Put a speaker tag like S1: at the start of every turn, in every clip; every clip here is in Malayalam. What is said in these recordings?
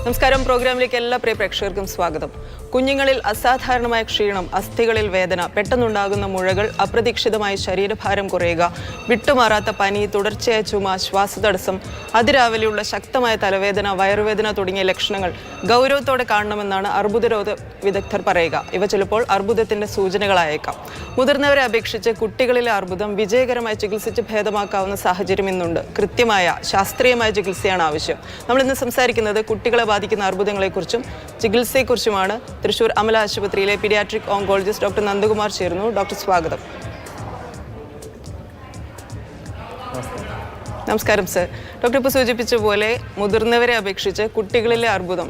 S1: നമസ്കാരം. പ്രോഗ്രാമിലേക്ക് എല്ലാ പ്രിയ പ്രേക്ഷകർക്കും സ്വാഗതം. കുഞ്ഞുങ്ങളിൽ അസാധാരണമായ ക്ഷീണം, അസ്ഥികളിൽ വേദന, പെട്ടെന്നുണ്ടാകുന്ന മുഴകൾ, അപ്രതീക്ഷിതമായ ശരീരഭാരം കുറയുക, വിട്ടുമാറാത്ത പനി, തുടർച്ചയായ ചുമ, ശ്വാസതടസ്സം, അതിരാവിലെയുള്ള ശക്തമായ തലവേദന, വയറുവേദന തുടങ്ങിയ ലക്ഷണങ്ങൾ ഗൗരവത്തോടെ കാണണമെന്നാണ് അർബുദരോഗ വിദഗ്ധർ പറയുക. ഇവ ചിലപ്പോൾ അർബുദത്തിന്റെ സൂചനകളായേക്കാം. മുതിർന്നവരെ അപേക്ഷിച്ച് കുട്ടികളിലെ അർബുദം വിജയകരമായി ചികിത്സിച്ച് ഭേദമാക്കാവുന്ന സാഹചര്യം ഇന്നുണ്ട്. കൃത്യമായ ശാസ്ത്രീയമായ ചികിത്സയാണ് ആവശ്യം. നമ്മളിന്ന് സംസാരിക്കുന്നത് കുട്ടികളെ ബാധിക്കുന്ന അർബുദങ്ങളെക്കുറിച്ചും ചികിത്സയെക്കുറിച്ചുമാണ്. തൃശൂർ അമല ആശുപത്രിയിലെ പീഡിയാട്രിക് ഓങ്കോളജിസ്റ്റ് ഡോക്ടർ നന്ദകുമാർ ചേരുന്നു. ഡോക്ടർ സ്വാഗതം. നമസ്കാരം സർ. ഡോക്ടർ ഇപ്പോൾ സൂചിപ്പിച്ച പോലെ മുതിർന്നവരെ അപേക്ഷിച്ച് കുട്ടികളിലെ അർബുദം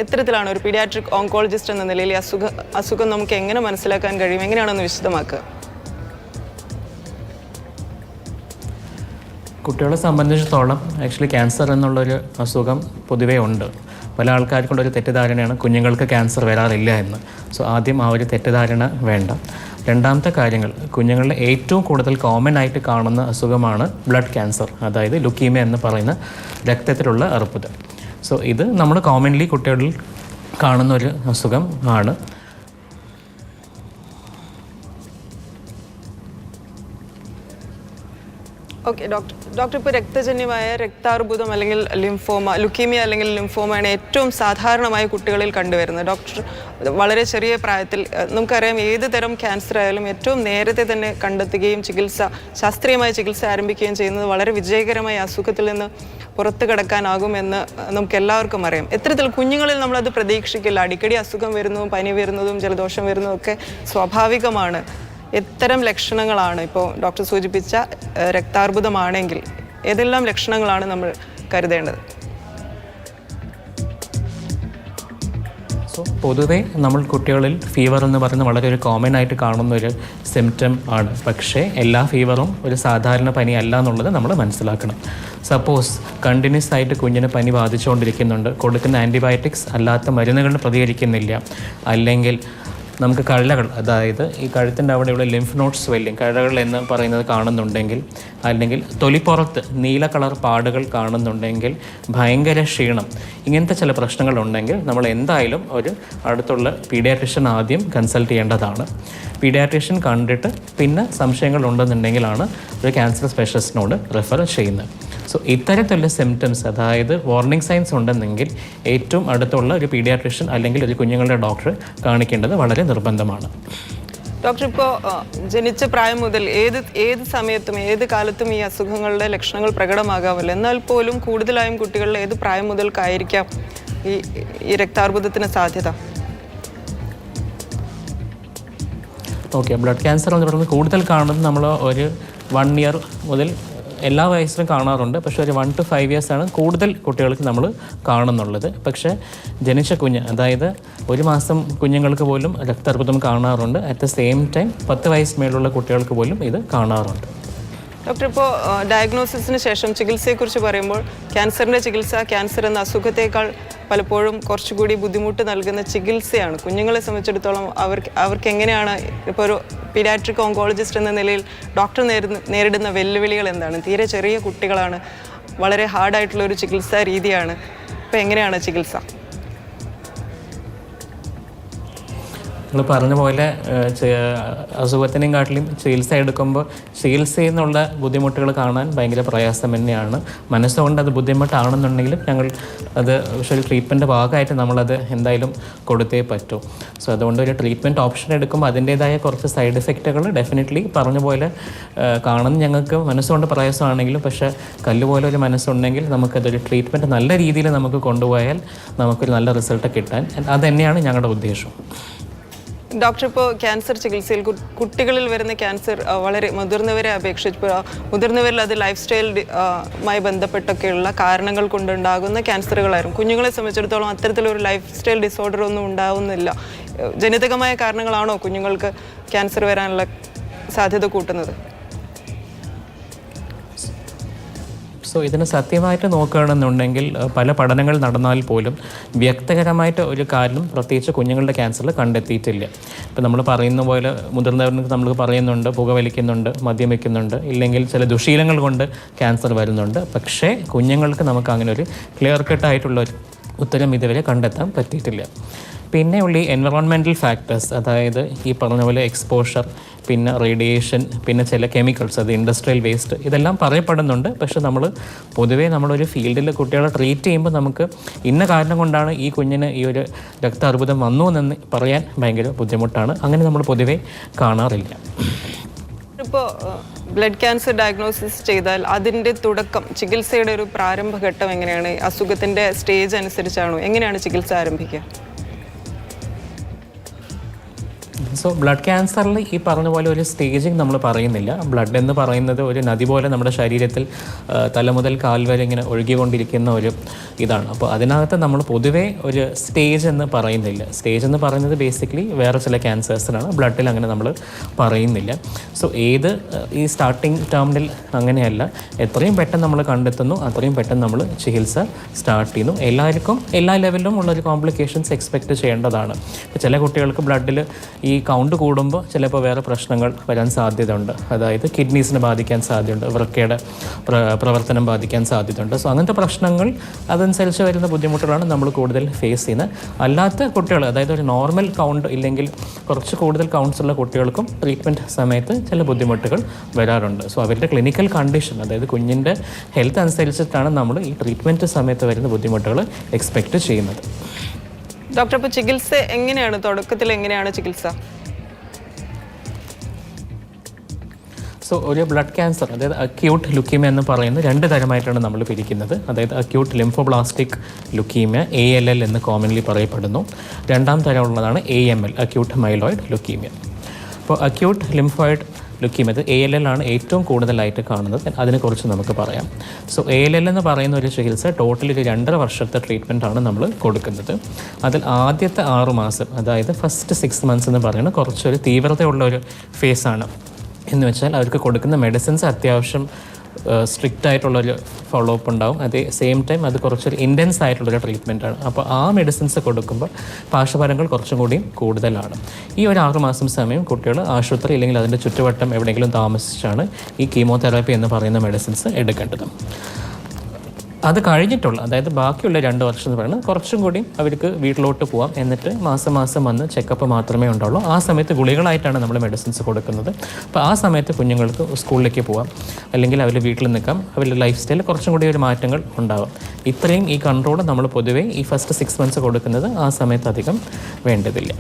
S1: എത്തരത്തിലാണ് ഒരു പീഡിയാട്രിക് ഓങ്കോളജിസ്റ്റ് എന്ന നിലയിൽ അസുഖം നമുക്ക് എങ്ങനെ മനസ്സിലാക്കാൻ കഴിയും? എങ്ങനെയാണെന്ന് വിശദമാക്കുക.
S2: കുട്ടികളെ സംബന്ധിച്ചിടത്തോളം ആക്ച്വലി ക്യാൻസർ എന്നുള്ളൊരു അസുഖം പൊതുവേ ഉണ്ട്. പല ആൾക്കാർക്കുള്ളൊരു തെറ്റിദ്ധാരണയാണ് കുഞ്ഞുങ്ങൾക്ക് ക്യാൻസർ വരാറില്ല എന്ന്. സോ ആദ്യം ആ ഒരു തെറ്റിദ്ധാരണ വേണ്ട. രണ്ടാമത്തെ കാര്യങ്ങൾ, കുഞ്ഞുങ്ങളിൽ ഏറ്റവും കൂടുതൽ കോമൺ ആയിട്ട് കാണുന്ന അസുഖമാണ് ബ്ലഡ് ക്യാൻസർ, അതായത് ലുക്കീമിയ എന്ന് പറയുന്ന രക്തത്തിലുള്ള അർബുദം. സോ ഇത് നമ്മൾ കോമൺലി കുട്ടികളിൽ കാണുന്ന ഒരു അസുഖം ആണ്.
S1: ഓക്കെ ഡോക്ടർ ഇപ്പോൾ രക്തജന്യമായ രക്താർബുദം അല്ലെങ്കിൽ ലുക്കീമിയ അല്ലെങ്കിൽ ലിംഫോമയാണ് ഏറ്റവും സാധാരണമായി കുട്ടികളിൽ കണ്ടുവരുന്നത്. ഡോക്ടർ വളരെ ചെറിയ പ്രായത്തിൽ നമുക്കറിയാം ഏത് തരം ക്യാൻസർ ആയാലും ഏറ്റവും നേരത്തെ തന്നെ കണ്ടെത്തുകയും ശാസ്ത്രീയമായ ചികിത്സ ആരംഭിക്കുകയും ചെയ്യുന്നത് വളരെ വിജയകരമായ അസുഖത്തിൽ നിന്ന് പുറത്തു കടക്കാനാകുമെന്ന് നമുക്ക് എല്ലാവർക്കും അറിയാം. എത്തരത്തിൽ കുഞ്ഞുങ്ങളിൽ നമ്മളത് പ്രതീക്ഷിക്കില്ല. അടിക്കടി അസുഖം വരുന്നതും പനി വരുന്നതും ജലദോഷം വരുന്നതും ഒക്കെ സ്വാഭാവികമാണ്. എത്തരം ലക്ഷണങ്ങളാണ് ഇപ്പോൾ ഡോക്ടർ സൂചിപ്പിച്ച രക്താർബുദമാണെങ്കിൽ ഏതെല്ലാം ലക്ഷണങ്ങളാണ് നമ്മൾ കരുതേണ്ടത്?
S2: സോ പൊതുവേ നമ്മൾ കുട്ടികളിൽ ഫീവർ എന്ന് പറയുന്നത് വളരെ ഒരു കോമൺ ആയിട്ട് കാണുന്ന ഒരു സിംറ്റം ആണ്. പക്ഷേ എല്ലാ ഫീവറും ഒരു സാധാരണ പനി അല്ല എന്നുള്ളത് നമ്മൾ മനസ്സിലാക്കണം. സപ്പോസ് കണ്ടിന്യൂസ് ആയിട്ട് കുഞ്ഞിന് പനി ബാധിച്ചുകൊണ്ടിരിക്കുന്നുണ്ട്, കൊടുക്കുന്ന ആൻറ്റിബയോട്ടിക്സ് അല്ലാത്ത മരുന്നുകളിന് പ്രതികരിക്കുന്നില്ല, അല്ലെങ്കിൽ നമുക്ക് കഴകൾ, അതായത് ഈ കഴുത്തിൻ്റെ അവിടെയുള്ള ലിംഫ് നോഡ് സ്വെല്ലിങ്, കഴകൾ എന്ന് പറയുന്നത് കാണുന്നുണ്ടെങ്കിൽ, അല്ലെങ്കിൽ തൊലിപ്പുറത്ത് നീല കളർ പാടുകൾ കാണുന്നുണ്ടെങ്കിൽ, ഭയങ്കര ക്ഷീണം, ഇങ്ങനത്തെ ചില പ്രശ്നങ്ങളുണ്ടെങ്കിൽ നമ്മൾ എന്തായാലും ഒരു അടുത്തുള്ള പീഡിയാട്രിഷ്യൻ ആദ്യം കൺസൾട്ട് ചെയ്യേണ്ടതാണ്. പീഡിയാട്രിഷ്യൻ കണ്ടിട്ട് പിന്നെ സംശയങ്ങൾ ഉണ്ടെന്നുണ്ടെങ്കിലാണ് ഒരു ക്യാൻസർ സ്പെഷ്യലിസ്റ്റിനോട് റെഫർ ചെയ്യുന്നത്. സോ ഇത്തരത്തിലുള്ള സിംറ്റംസ്, അതായത് വാർണിംഗ് സൈൻസ് ഉണ്ടെന്നെങ്കിൽ ഏറ്റവും അടുത്തുള്ള ഒരു പീഡിയാട്രിഷ്യൻ അല്ലെങ്കിൽ ഒരു കുഞ്ഞുങ്ങളുടെ ഡോക്ടറെ കാണിക്കേണ്ടത് വളരെ നിർബന്ധമാണ്.
S1: ഡോക്ടർ, ഇപ്പോൾ ജനിച്ച പ്രായം മുതൽ ഏത് സമയത്തും ഏത് കാലത്തും ഈ അസുഖങ്ങളുടെ ലക്ഷണങ്ങൾ പ്രകടമാകാമല്ലോ. എന്നാൽ പോലും കൂടുതലായും കുട്ടികളിൽ ഏത് പ്രായം മുതൽക്കായിരിക്കാം ഈ രക്താർബുദത്തിന് സാധ്യത?
S2: ഓക്കെ, ബ്ലഡ് ക്യാൻസർ എന്ന് പറയുന്നത് കൂടുതൽ കാണുന്നത് നമ്മൾ ഒരു 1 ഇയർ മുതൽ എല്ലാ വയസ്സിലും കാണാറുണ്ട്. പക്ഷേ ഒരു 1 to 5 years ആണ് കൂടുതൽ കുട്ടികൾക്ക് നമ്മൾ കാണുന്നുള്ളത്. പക്ഷേ ജനിച്ച കുഞ്ഞ്, അതായത് 1 മാസം കുഞ്ഞുങ്ങൾക്ക് പോലും രക്താർബുദം കാണാറുണ്ട്. അറ്റ് ദ സെയിം ടൈം 10 വയസ്സ് മേലുള്ള കുട്ടികൾക്ക് പോലും ഇത് കാണാറുണ്ട്.
S1: ഡോക്ടർ, ഇപ്പോൾ ഡയഗ്നോസിസിന് ശേഷം ചികിത്സയെക്കുറിച്ച് പറയുമ്പോൾ ക്യാൻസറിൻ്റെ ചികിത്സ ക്യാൻസർ എന്ന അസുഖത്തേക്കാൾ പലപ്പോഴും കുറച്ചുകൂടി ബുദ്ധിമുട്ട് നൽകുന്ന ചികിത്സയാണ്. കുഞ്ഞുങ്ങളെ സംബന്ധിച്ചിടത്തോളം അവർക്ക് എങ്ങനെയാണ് ഇപ്പോൾ ഒരു പീഡിയാട്രിക് ഓങ്കോളജിസ്റ്റ് എന്ന നിലയിൽ ഡോക്ടർ നേരിടുന്ന വെല്ലുവിളികൾ എന്താണ്? തീരെ ചെറിയ കുട്ടികളാണ്, വളരെ ഹാർഡായിട്ടുള്ളൊരു ചികിത്സാ രീതിയാണ്. ഇപ്പോൾ എങ്ങനെയാണ് ചികിത്സ?
S2: നിങ്ങൾ പറഞ്ഞ പോലെ അസുഖത്തിനെയും കാട്ടിലും ചികിത്സ എടുക്കുമ്പോൾ ചികിത്സയിൽ നിന്നുള്ള ബുദ്ധിമുട്ടുകൾ കാണാൻ ഭയങ്കര പ്രയാസം തന്നെയാണ്. മനസ്സുകൊണ്ട് അത് ബുദ്ധിമുട്ടാണെന്നുണ്ടെങ്കിലും ഞങ്ങൾ അത് പക്ഷേ ഒരു ട്രീറ്റ്മെൻറ്റ് ഭാഗമായിട്ട് നമ്മളത് എന്തായാലും കൊടുത്തേ പറ്റൂ. സോ അതുകൊണ്ട് ഒരു ട്രീറ്റ്മെൻറ്റ് ഓപ്ഷൻ എടുക്കുമ്പോൾ അതിൻ്റേതായ കുറച്ച് സൈഡ് എഫക്റ്റുകൾ ഡെഫിനറ്റ്ലി പറഞ്ഞ പോലെ കാണുന്ന ഞങ്ങൾക്ക് മനസ്സുകൊണ്ട് പ്രയാസമാണെങ്കിലും, പക്ഷേ കല്ലുപോലെ ഒരു മനസ്സുണ്ടെങ്കിൽ നമുക്കതൊരു ട്രീറ്റ്മെൻറ്റ് നല്ല രീതിയിൽ നമുക്ക് കൊണ്ടുപോയാൽ നമുക്കൊരു നല്ല റിസൾട്ട് കിട്ടാൻ അത് തന്നെയാണ് ഞങ്ങളുടെ ഉദ്ദേശം.
S1: ഡോക്ടർ, ഇപ്പോൾ ക്യാൻസർ ചികിത്സയിൽ കുട്ടികളിൽ വരുന്ന ക്യാൻസർ വളരെ മുതിർന്നവരെ അപേക്ഷിച്ച് മുതിർന്നവരിൽ അത് ലൈഫ് സ്റ്റൈലുമായി ബന്ധപ്പെട്ടൊക്കെയുള്ള കാരണങ്ങൾ കൊണ്ടുണ്ടാകുന്ന ക്യാൻസറുകളായിരുന്നു. കുഞ്ഞുങ്ങളെ സംബന്ധിച്ചിടത്തോളം അത്തരത്തിലൊരു ലൈഫ് സ്റ്റൈൽ ഡിസോർഡർ ഒന്നും ഉണ്ടാവുന്നില്ല. ജനിതകമായ കാരണങ്ങളാണോ കുഞ്ഞുങ്ങൾക്ക് ക്യാൻസർ വരാനുള്ള സാധ്യത കൂട്ടുന്നത്?
S2: സോ ഇതിന് സത്യമായിട്ട് നോക്കുകയാണെന്നുണ്ടെങ്കിൽ പല പഠനങ്ങൾ നടന്നാൽ പോലും വ്യക്തിഗതമായിട്ട് ഒരു കാരണം പ്രത്യേകിച്ച് കുഞ്ഞുങ്ങളുടെ ക്യാൻസറിൽ കണ്ടെത്തിയിട്ടില്ല. ഇപ്പോൾ നമ്മൾ പറയുന്ന പോലെ മുതിർന്നവർക്ക് നമ്മൾ പറയുന്നുണ്ട്, പുകവലിക്കുന്നുണ്ട്, മദ്യം വയ്ക്കുന്നുണ്ട്, ഇല്ലെങ്കിൽ ചില ദുശീലങ്ങൾ കൊണ്ട് ക്യാൻസർ വരുന്നുണ്ട്. പക്ഷേ കുഞ്ഞുങ്ങൾക്ക് നമുക്ക് അങ്ങനെ ഒരു ക്ലിയർ കട്ടായിട്ടുള്ള ഉത്തരം ഇതുവരെ കണ്ടെത്താൻ പറ്റിയിട്ടില്ല. പിന്നെ ഉള്ള എൻവറോൺമെൻറ്റൽ ഫാക്ടേഴ്സ്, അതായത് ഈ പറഞ്ഞ പോലെ എക്സ്പോഷർ, പിന്നെ റേഡിയേഷൻ, പിന്നെ ചില കെമിക്കൽസ്, അത് ഇൻഡസ്ട്രിയൽ വേസ്റ്റ്, ഇതെല്ലാം പറയപ്പെടുന്നുണ്ട്. പക്ഷെ നമ്മൾ പൊതുവേ നമ്മളൊരു ഫീൽഡിൽ കുട്ടികളെ ട്രീറ്റ് ചെയ്യുമ്പോൾ നമുക്ക് ഇന്ന കാരണം കൊണ്ടാണ് ഈ കുഞ്ഞിന് ഈ ഒരു രക്താർബുദം വന്നു എന്ന് പറയാൻ ഭയങ്കര ബുദ്ധിമുട്ടാണ്. അങ്ങനെ നമ്മൾ പൊതുവേ കാണാറില്ല.
S1: ഇപ്പോൾ ബ്ലഡ് ക്യാൻസർ ഡയഗ്നോസിസ് ചെയ്താൽ അതിൻ്റെ തുടക്കം, ചികിത്സയുടെ ഒരു പ്രാരംഭഘട്ടം എങ്ങനെയാണ്? അസുഖത്തിൻ്റെ സ്റ്റേജ് അനുസരിച്ചാണോ? എങ്ങനെയാണ് ചികിത്സ ആരംഭിക്കുക?
S2: സോ ബ്ലഡ് ക്യാൻസറിൽ ഈ പറഞ്ഞ പോലെ ഒരു സ്റ്റേജിങ് നമ്മൾ പറയുന്നില്ല. ബ്ലഡ് എന്ന് പറയുന്നത് ഒരു നദി പോലെ നമ്മുടെ ശരീരത്തിൽ തല മുതൽ കാൽ വരെ ഇങ്ങനെ ഒഴുകിക്കൊണ്ടിരിക്കുന്ന ഒരു ഇതാണ്. അപ്പോൾ അതിനകത്ത് നമ്മൾ പൊതുവേ ഒരു സ്റ്റേജ് എന്ന് പറയുന്നില്ല. സ്റ്റേജ് എന്ന് പറയുന്നത് ബേസിക്കലി വേറെ ചില ക്യാൻസേഴ്സിനാണ്, ബ്ലഡിൽ അങ്ങനെ നമ്മൾ പറയുന്നില്ല. സോ ഈ സ്റ്റാർട്ടിങ് ടേമിൽ അങ്ങനെയല്ല. എത്രയും പെട്ടെന്ന് നമ്മൾ കണ്ടെത്തുന്നു അത്രയും പെട്ടെന്ന് നമ്മൾ ചികിത്സ സ്റ്റാർട്ട് ചെയ്യുന്നു. എല്ലാവർക്കും എല്ലാ ലെവലിലും ഉള്ളൊരു കോംപ്ലിക്കേഷൻസ് എക്സ്പെക്റ്റ് ചെയ്യേണ്ടതാണ്. ചില കുട്ടികൾക്ക് ബ്ലഡിൽ ഈ കൗണ്ട് കൂടുമ്പോൾ ചിലപ്പോൾ വേറെ പ്രശ്നങ്ങൾ വരാൻ സാധ്യതയുണ്ട്. അതായത് കിഡ്നീസിനെ ബാധിക്കാൻ സാധ്യതയുണ്ട്, വൃക്കയുടെ പ്രവർത്തനം ബാധിക്കാൻ സാധ്യതയുണ്ട്. സോ അങ്ങനത്തെ പ്രശ്നങ്ങൾ അതനുസരിച്ച് വരുന്ന ബുദ്ധിമുട്ടുകളാണ് നമ്മൾ കൂടുതൽ ഫേസ് ചെയ്യുന്നത്. അല്ലാത്ത കുട്ടികൾ, അതായത് ഒരു നോർമൽ കൗണ്ട് ഇല്ലെങ്കിൽ കുറച്ച് കൂടുതൽ കൗണ്ട്സ് ഉള്ള കുട്ടികൾക്കും ട്രീറ്റ്മെൻറ്റ് സമയത്ത് ചില ബുദ്ധിമുട്ടുകൾ വരാറുണ്ട്. സോ അവരുടെ ക്ലിനിക്കൽ കണ്ടീഷൻ, അതായത് കുഞ്ഞിൻ്റെ ഹെൽത്ത് അനുസരിച്ചിട്ടാണ് നമ്മൾ ഈ ട്രീറ്റ്മെൻറ്റ് സമയത്ത് വരുന്ന ബുദ്ധിമുട്ടുകൾ എക്സ്പെക്റ്റ് ചെയ്യുന്നത്.
S1: ഡോക്ടർ, അപ്പോൾ ചികിത്സ എങ്ങനെയാണ്? തുടക്കത്തിൽ എങ്ങനെയാണ് ചികിത്സ?
S2: സോ ഒരു ബ്ലഡ് ക്യാൻസർ, അതായത് അക്യൂട്ട് ലുക്കീമിയ എന്ന് പറയുന്ന 2 തരമായിട്ടാണ് നമ്മൾ പിരിക്കുന്നത്. അതായത് അക്യൂട്ട് ലിംഫോബ്ലാസ്റ്റിക് ലുക്കീമിയ, ALL എന്ന് കോമൺലി പറയപ്പെടുന്നു. 2ാം തരമുള്ളതാണ് AML, അക്യൂട്ട് മൈലോയിഡ് ലുക്കീമിയ. അപ്പോൾ അക്യൂട്ട് ലിംഫോയിഡ് ലുക്കീമിയ, അത് ALL ആണ് ഏറ്റവും കൂടുതലായിട്ട് കാണുന്നത്. അതിനെക്കുറിച്ച് നമുക്ക് പറയാം. സോ ALL എന്ന് പറയുന്ന ഒരു ചികിത്സ ടോട്ടലി ഒരു 2.5 വർഷത്തെ ട്രീറ്റ്മെൻറ്റാണ് നമ്മൾ കൊടുക്കുന്നത്. അതിൽ ആദ്യത്തെ 6 മാസം, അതായത് ഫസ്റ്റ് 6 മന്ത്സ് എന്ന് പറയുന്നത് കുറച്ചൊരു തീവ്രതയുള്ള ഒരു ഫേസാണ്. എന്ന് വെച്ചാൽ അവർക്ക് കൊടുക്കുന്ന മെഡിസിൻസ് അത്യാവശ്യം സ്ട്രിക്റ്റ് ആയിട്ടുള്ളൊരു ഫോളോ അപ്പ് ഉണ്ടാവും. അതേ സെയിം ടൈം അത് കുറച്ചൊരു ഇൻറ്റൻസ് ആയിട്ടുള്ളൊരു ട്രീറ്റ്മെൻറ്റാണ്. അപ്പോൾ ആ മെഡിസിൻസ് കൊടുക്കുമ്പോൾ പാർശ്വഫലങ്ങൾ കുറച്ചും കൂടിയും കൂടുതലാണ്. ഈ ഒരു 6 മാസം സമയം കുട്ടികൾ ആശുപത്രി അല്ലെങ്കിൽ അതിൻ്റെ ചുറ്റുവട്ടം എവിടെയെങ്കിലും താമസിച്ചാണ് ഈ കീമോതെറാപ്പി എന്ന് പറയുന്ന മെഡിസിൻസ് എടുക്കേണ്ടത്. അത് കഴിഞ്ഞിട്ടുള്ള, അതായത് ബാക്കിയുള്ള 2 വർഷം എന്ന് പറയുന്നത് കുറച്ചും കൂടി അവർക്ക് വീട്ടിലോട്ട് പോകാം. എന്നിട്ട് മാസം വന്ന് ചെക്കപ്പ് മാത്രമേ ഉണ്ടാവുള്ളൂ. ആ സമയത്ത് ഗുളികളായിട്ടാണ് നമ്മൾ മെഡിസിൻസ് കൊടുക്കുന്നത്. അപ്പോൾ ആ സമയത്ത് കുഞ്ഞുങ്ങൾക്ക് സ്കൂളിലേക്ക് പോകാം, അല്ലെങ്കിൽ അവർ വീട്ടിൽ നിൽക്കാം. അവരുടെ ലൈഫ് സ്റ്റൈലിൽ കുറച്ചും കൂടി ഒരു മാറ്റങ്ങൾ ഉണ്ടാകും. ഇത്രയും ഈ കൺട്രോൾ നമ്മൾ പൊതുവേ ഈ ഫസ്റ്റ് 6 മന്ത്സ് കൊടുക്കുന്നത് ആ സമയത്ത് അധികം വേണ്ടതില്ല.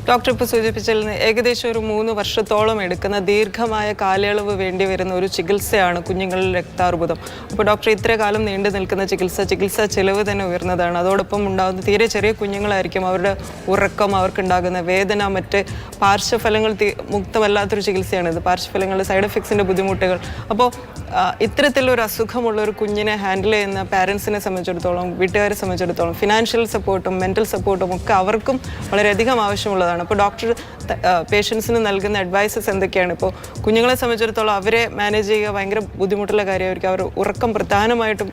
S1: ഡോക്ടർ ഇപ്പോൾ സൂചിപ്പിച്ചതിൽ നിന്ന് ഏകദേശം ഒരു 3 വർഷത്തോളം എടുക്കുന്ന ദീർഘമായ കാലയളവ് വേണ്ടി വരുന്ന ഒരു ചികിത്സയാണ് കുഞ്ഞുങ്ങളിൽ രക്താർബുദം. അപ്പോൾ ഡോക്ടർ, ഇത്ര കാലം നീണ്ടു നിൽക്കുന്ന ചികിത്സാ ചെലവ് തന്നെ ഉയർന്നതാണ്. അതോടൊപ്പം ഉണ്ടാകുന്ന തീരെ ചെറിയ കുഞ്ഞുങ്ങളായിരിക്കും. അവരുടെ ഉറക്കം, അവർക്കുണ്ടാകുന്ന വേദന, മറ്റ് പാർശ്വഫലങ്ങൾ മുക്തമല്ലാത്തൊരു ചികിത്സയാണിത്. പാർശ്വഫലങ്ങളുടെ സൈഡ് എഫക്ട്സിൻ്റെ ബുദ്ധിമുട്ടുകൾ. അപ്പോൾ ഇത്തരത്തിലൊരു അസുഖമുള്ള ഒരു കുഞ്ഞിനെ ഹാൻഡിൽ ചെയ്യുന്ന പാരൻസിനെ സംബന്ധിച്ചിടത്തോളം, വീട്ടുകാരെ സംബന്ധിച്ചിടത്തോളം ഫിനാൻഷ്യൽ സപ്പോർട്ടും മെൻ്റൽ സപ്പോർട്ടും ഒക്കെ അവർക്കും വളരെയധികം ആവശ്യമുള്ളതാണ്. അപ്പോൾ ഡോക്ടർ പേഷ്യൻസിന് നൽകുന്ന അഡ്വൈസസ് എന്തൊക്കെയാണ്? ഇപ്പോൾ കുഞ്ഞുങ്ങളെ സംബന്ധിച്ചിടത്തോളം അവരെ മാനേജ് ചെയ്യുക ഭയങ്കര ബുദ്ധിമുട്ടുള്ള കാര്യമായിരിക്കും. അവർ ഉറക്കം പ്രധാനമായിട്ടും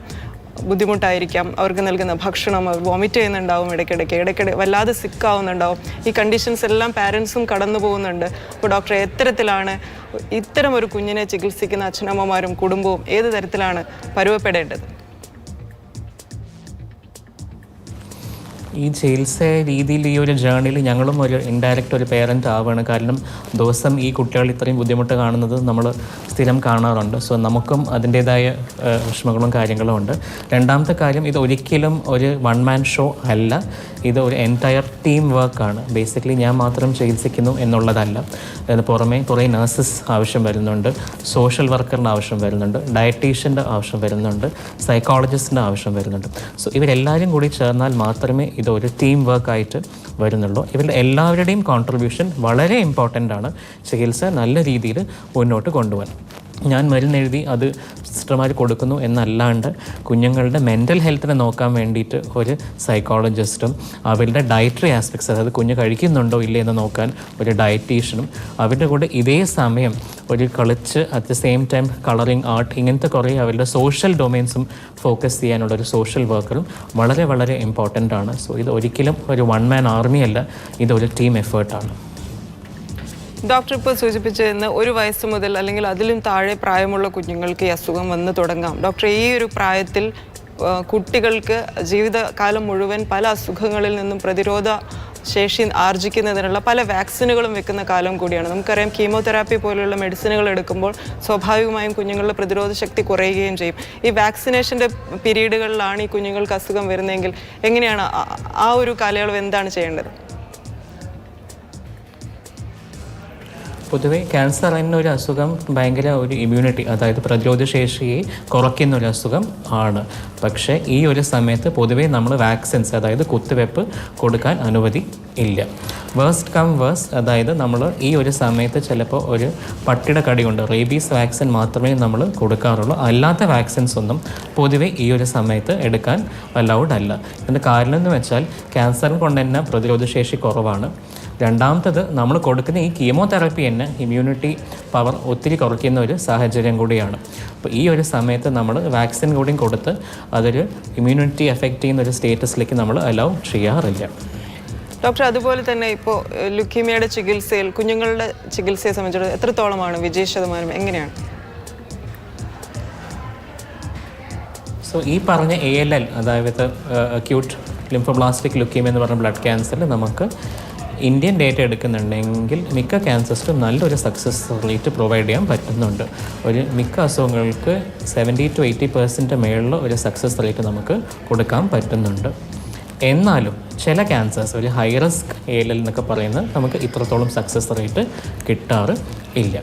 S1: ബുദ്ധിമുട്ടായിരിക്കാം. അവർക്ക് നൽകുന്ന ഭക്ഷണം, അവർ വോമിറ്റ് ചെയ്യുന്നുണ്ടാവും, ഇടയ്ക്കിടെ വല്ലാതെ സിക്കാവുന്നുണ്ടാവും. ഈ കണ്ടീഷൻസ് എല്ലാം പാരൻസും കടന്നു പോകുന്നുണ്ട്. അപ്പോൾ ഡോക്ടർ, എത്തരത്തിലാണ് ഇത്തരം ഒരു കുഞ്ഞിനെ ചികിത്സിക്കുന്ന അച്ഛനമ്മമാരും കുടുംബവും ഏത് തരത്തിലാണ് പരുവപ്പെടേണ്ടത്?
S2: ഈ ചികിത്സ രീതിയിൽ ഈ ഒരു ജേർണിയിൽ ഞങ്ങളും ഒരു ഇൻഡയറക്റ്റ് ഒരു പേരൻ്റ് ആവുകയാണ്. കാരണം ദിവസം ഈ കുട്ടികൾ ഇത്രയും ബുദ്ധിമുട്ട് കാണുന്നത് നമ്മൾ സ്ഥിരം കാണാറുണ്ട്. സോ നമുക്കും അതിൻ്റേതായ വിഷമങ്ങളും കാര്യങ്ങളും ഉണ്ട്. 2ാമത്തെ കാര്യം, ഇത് ഒരിക്കലും ഒരു 1 മാൻ ഷോ അല്ല. ഇത് ഒരു എൻറ്റയർ ടീം വർക്കാണ്. ബേസിക്കലി ഞാൻ മാത്രം ചികിത്സിക്കുന്നു എന്നുള്ളതല്ല. അതിന് പുറമെ കുറേ നഴ്സസ് ആവശ്യം വരുന്നുണ്ട്, സോഷ്യൽ വർക്കറിൻ്റെ ആവശ്യം വരുന്നുണ്ട്, ഡയറ്റീഷ്യൻ്റെ ആവശ്യം വരുന്നുണ്ട്, സൈക്കോളജിസ്റ്റിൻ്റെ ആവശ്യം വരുന്നുണ്ട്. സോ ഇവരെല്ലാവരും കൂടി ചേർന്നാൽ മാത്രമേ ഇതൊരു ടീം വർക്കായിട്ട് വരുന്നുള്ളൂ. ഇവരുടെ എല്ലാവരുടെയും കോൺട്രിബ്യൂഷൻ വളരെ ഇമ്പോർട്ടൻ്റ് ആണ് ചികിത്സ നല്ല രീതിയിൽ മുന്നോട്ട് കൊണ്ടുപോകാൻ. ഞാൻ മരുന്നെഴുതി അത് സിസ്റ്റർമാർ കൊടുക്കുന്നു എന്നല്ലാണ്ട് കുഞ്ഞുങ്ങളുടെ മെൻ്റൽ ഹെൽത്തിനെ നോക്കാൻ വേണ്ടിയിട്ട് ഒരു സൈക്കോളജിസ്റ്റും അവരുടെ ഡയറ്ററി ആസ്പെക്ട്സ്, അതായത് കുഞ്ഞ് കഴിക്കുന്നുണ്ടോ ഇല്ലേ എന്ന് നോക്കാൻ ഒരു ഡയറ്റീഷ്യനും, അവരുടെ കൂടെ ഇതേ സമയം ഒരു കളിച്ച് at the same time colouring, art, ഇങ്ങനത്തെ കുറേ അവരുടെ സോഷ്യൽ ഡൊമൈൻസും ഫോക്കസ് ചെയ്യാനുള്ള ഒരു സോഷ്യൽ വർക്കറും വളരെ വളരെ ഇമ്പോർട്ടൻ്റ് ആണ്. സോ ഇത് ഒരിക്കലും ഒരു 1 മാൻ ആർമി അല്ല, ഇതൊരു ടീം എഫേർട്ടാണ്.
S1: ഡോക്ടർ ഇപ്പോൾ സൂചിപ്പിച്ചതെന്ന് 1 വയസ്സ് മുതൽ അല്ലെങ്കിൽ അതിലും താഴെ പ്രായമുള്ള കുഞ്ഞുങ്ങൾക്ക് ഈ അസുഖം വന്ന് തുടങ്ങാം. ഡോക്ടർ, ഈ ഒരു പ്രായത്തിൽ കുട്ടികൾക്ക് ജീവിതകാലം മുഴുവൻ പല അസുഖങ്ങളിൽ നിന്നും പ്രതിരോധ ശേഷി ആർജിക്കുന്നതിനുള്ള പല വാക്സിനുകളും വെക്കുന്ന കാലം കൂടിയാണ്. നമുക്കറിയാം കീമോതെറാപ്പി പോലുള്ള മെഡിസിനുകൾ എടുക്കുമ്പോൾ സ്വാഭാവികമായും കുഞ്ഞുങ്ങളുടെ പ്രതിരോധ ശക്തി കുറയുകയും ചെയ്യും. ഈ വാക്സിനേഷൻ്റെ പീരീഡുകളിലാണ് ഈ കുഞ്ഞുങ്ങൾക്ക് അസുഖം വരുന്നതെങ്കിൽ എങ്ങനെയാണ് ആ ഒരു കാലയളവ് എന്താണ് ചെയ്യേണ്ടത്?
S2: പൊതുവെ ക്യാൻസർ എന്ന ഒരു അസുഖം ഭയങ്കര ഒരു ഇമ്മ്യൂണിറ്റി, അതായത് പ്രതിരോധശേഷിയെ കുറയ്ക്കുന്ന ഒരു അസുഖം ആണ്. പക്ഷേ ഈ ഒരു സമയത്ത് പൊതുവേ നമ്മൾ വാക്സിൻസ്, അതായത് കുത്തിവെപ്പ് കൊടുക്കാൻ അനുമതി ഇല്ല. വേഴ്സ്റ്റ് കം വേഴ്സ്റ്റ്, അതായത് നമ്മൾ ഈ ഒരു സമയത്ത് ചിലപ്പോൾ ഒരു പട്ടിയുടെ കടി കൊണ്ട് റേബീസ് വാക്സിൻ മാത്രമേ നമ്മൾ കൊടുക്കാറുള്ളൂ. അല്ലാത്ത വാക്സിൻസ് ഒന്നും പൊതുവെ ഈ ഒരു സമയത്ത് എടുക്കാൻ അലൗഡ് അല്ല. ഇതിൻ്റെ കാരണം എന്ന് വെച്ചാൽ ക്യാൻസറിന് കൊണ്ട് തന്നെ പ്രതിരോധശേഷി കുറവാണ്. രണ്ടാമത്തത്, നമ്മൾ കൊടുക്കുന്ന ഈ കീമോതെറാപ്പി തന്നെ ഇമ്മ്യൂണിറ്റി പവർ ഒത്തിരി കുറയ്ക്കുന്ന ഒരു സാഹചര്യം കൂടിയാണ്. അപ്പോൾ ഈ ഒരു സമയത്ത് നമ്മൾ വാക്സിൻ കൂടിയും കൊടുത്ത് അതൊരു ഇമ്മ്യൂണിറ്റി എഫക്റ്റ് ചെയ്യുന്ന ഒരു സ്റ്റേറ്റസിലേക്ക് നമ്മൾ അലൗ ചെയ്യാറില്ല.
S1: ഡോക്ടർ, അതുപോലെ തന്നെ ഇപ്പോൾ ലുക്കീമിയയുടെ ചികിത്സയിൽ കുഞ്ഞുങ്ങളുടെ ചികിത്സയെ സംബന്ധിച്ചിടത്തോളം എത്രത്തോളമാണ് വിജയ ശതമാനം, എങ്ങനെയാണ്?
S2: സോ ഈ പറഞ്ഞ ALL, അതായത് അക്യൂട്ട് ലിംഫോബ്ലാസ്റ്റിക് ലുക്കീമിയ എന്ന് പറഞ്ഞ ബ്ലഡ് ക്യാൻസറിൽ നമുക്ക് ഇന്ത്യൻ ഡേറ്റ എടുക്കുന്നുണ്ടെങ്കിൽ മിക്ക ക്യാൻസേഴ്സിനും നല്ലൊരു സക്സസ് റേറ്റ് പ്രൊവൈഡ് ചെയ്യാൻ പറ്റുന്നുണ്ട്. മിക്ക അസുഖങ്ങൾക്ക് 70 to 80% മേളിൽ ഒരു സക്സസ് റേറ്റ് നമുക്ക് കൊടുക്കാൻ പറ്റുന്നുണ്ട്. എന്നാലും ചില ക്യാൻസേഴ്സ്, ഒരു ഹൈ റിസ്ക് ALL എന്നൊക്കെ പറയുന്നത് നമുക്ക് ഇത്രത്തോളം സക്സസ് റേറ്റ് കിട്ടാറ് ഇല്ല.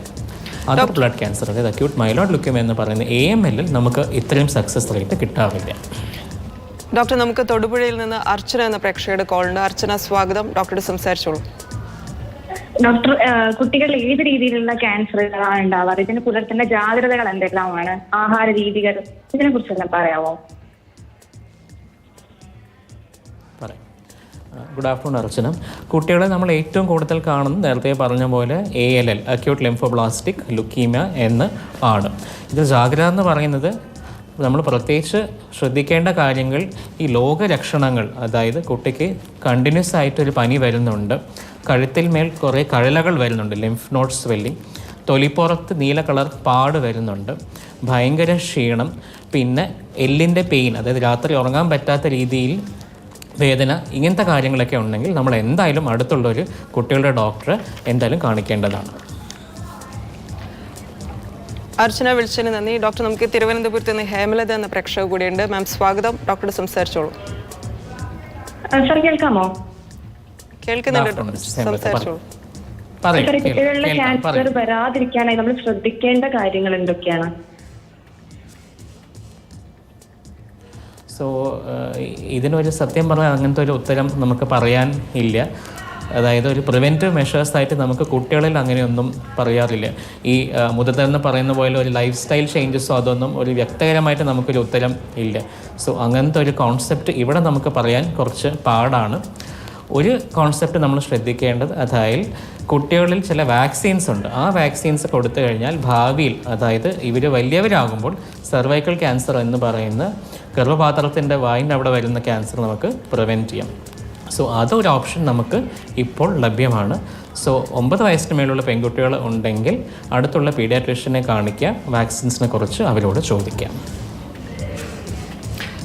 S2: അത് ബ്ലഡ് ക്യാൻസർ, അതായത് അക്യൂട്ട് മൈലോയിഡ് ലുക്കീമിയ എന്ന് പറയുന്ന AML നമുക്ക് ഇത്രയും സക്സസ് റേറ്റ് കിട്ടാറില്ല.
S1: ഡോക്ടർ, നമുക്ക് തൊടുപുഴയിൽ നിന്ന് അർച്ചന എന്ന പ്രേക്ഷകയുടെ കോളുണ്ട്. അർച്ചന, സ്വാഗതം. ഡോക്ടറോട് സംസാരിച്ചോളൂ.
S3: ഡോക്ടർ, കുട്ടികളിൽ ഏത് രീതിയിലുള്ള ക്യാൻസറുകളാണ് ഉണ്ടാവാറ്? ഇതിന് പുലർത്തേണ്ട ജാഗ്രതകൾ എന്തെല്ലാമാണ്? ആഹാര രീതികൾ, ഇതിനെ കുറിച്ചെല്ലാം പറയാമോ?
S2: പറയാം. ഗുഡ് ആഫ്റ്റർനൂൺ അർച്ചന. കുട്ടികളെ നമ്മൾ ഏറ്റവും കൂടുതൽ കാണുന്നത് നേരത്തെ പറഞ്ഞ പോലെ ALL, അക്യൂട്ട് ലിംഫോബ്ലാസ്റ്റിക് ലുക്കീമിയ എന്ന് ആണ്. ഇത് ജാഗ്രത എന്ന് പറയുന്നത് നമ്മൾ പ്രത്യേകിച്ച് ശ്രദ്ധിക്കേണ്ട കാര്യങ്ങൾ ഈ ലോകലക്ഷണങ്ങൾ, അതായത് കുട്ടിക്ക് കണ്ടിന്യൂസ് ആയിട്ടൊരു പനി വരുന്നുണ്ട്, കഴുത്തിൽ മേൽ കുറേ കഴലകൾ വരുന്നുണ്ട്, ലിംഫ് നോഡ് സ്വെല്ലിംഗ്, തൊലിപ്പുറത്ത് നീല കളർ പാട് വരുന്നുണ്ട്, ഭയങ്കര ക്ഷീണം, പിന്നെ എല്ലിൻ്റെ പെയിൻ, അതായത് രാത്രി ഉറങ്ങാൻ പറ്റാത്ത രീതിയിൽ വേദന, ഇങ്ങനത്തെ കാര്യങ്ങളൊക്കെ ഉണ്ടെങ്കിൽ നമ്മൾ എന്തായാലും അടുത്തുള്ളൊരു കുട്ടികളുടെ ഡോക്ടറെ എന്തായാലും കാണിക്കേണ്ടതാണ്.
S1: അർച്ചന, വിളിച്ചതിന് നന്ദി. ഡോക്ടർ, നമുക്ക് തിരുവനന്തപുരത്ത് നിന്ന് ഹേമലത എന്ന പ്രേക്ഷക കൂടിയുണ്ട്. മാം, സ്വാഗതം. ഡോക്ടറോട് സംസാരിച്ചോളൂ.
S3: സാർ കേൾക്കാമോ?
S1: കേൾക്കുന്നുണ്ട്, സംസാരിച്ചോളൂ.
S3: കുട്ടികളിലെ ക്യാൻസർ വരാതിരിക്കാനായി നമ്മൾ ശ്രദ്ധിക്കേണ്ട കാര്യങ്ങൾ എന്തൊക്കെയാണ്?
S2: സോ ഇതിനൊരു സത്യം പറഞ്ഞാൽ അങ്ങനത്തെ ഒരു ഉത്തരം നമുക്ക് പറയാൻ ഇല്ല. അതായത് ഒരു പ്രിവെൻറ്റീവ് മെഷേഴ്സായിട്ട് നമുക്ക് കുട്ടികളിൽ അങ്ങനെയൊന്നും പറയാറില്ല. ഈ മുതിർന്നതെന്ന് പറയുന്ന പോലെ ഒരു ലൈഫ് സ്റ്റൈൽ ചേഞ്ചസോ അതൊന്നും ഒരു വ്യക്തിപരമായിട്ട് നമുക്കൊരു ഉത്തരം ഇല്ല. സോ അങ്ങനത്തെ ഒരു കോൺസെപ്റ്റ് ഇവിടെ നമുക്ക് പറയാൻ കുറച്ച് പാടാണ്. ഒരു കോൺസെപ്റ്റ് നമ്മൾ ശ്രദ്ധിക്കേണ്ടത്, അതായത് കുട്ടികളിൽ ചില വാക്സിൻസ് ഉണ്ട്. ആ വാക്സിൻസ് കൊടുത്തു കഴിഞ്ഞാൽ ഭാവിയിൽ, അതായത് ഇവർ വലിയവരാകുമ്പോൾ സർവൈക്കൽ ക്യാൻസർ എന്ന് പറയുന്ന ഗർഭപാത്രത്തിൻ്റെ വായിൻ്റെ അവിടെ വരുന്ന ക്യാൻസർ നമുക്ക് പ്രിവെൻറ്റ് ചെയ്യാം. സോ അതൊരു ഓപ്ഷൻ നമുക്ക് ഇപ്പോൾ ലഭ്യമാണ്. സോ 9 വയസ്സിന് മേലുള്ള പെൺകുട്ടികൾ ഉണ്ടെങ്കിൽ അടുത്തുള്ള പീഡിയാട്രീഷ്യനെ കാണിക്കുക, വാക്സിൻസിനെ കുറിച്ച് അവരോട് ചോദിക്കാം.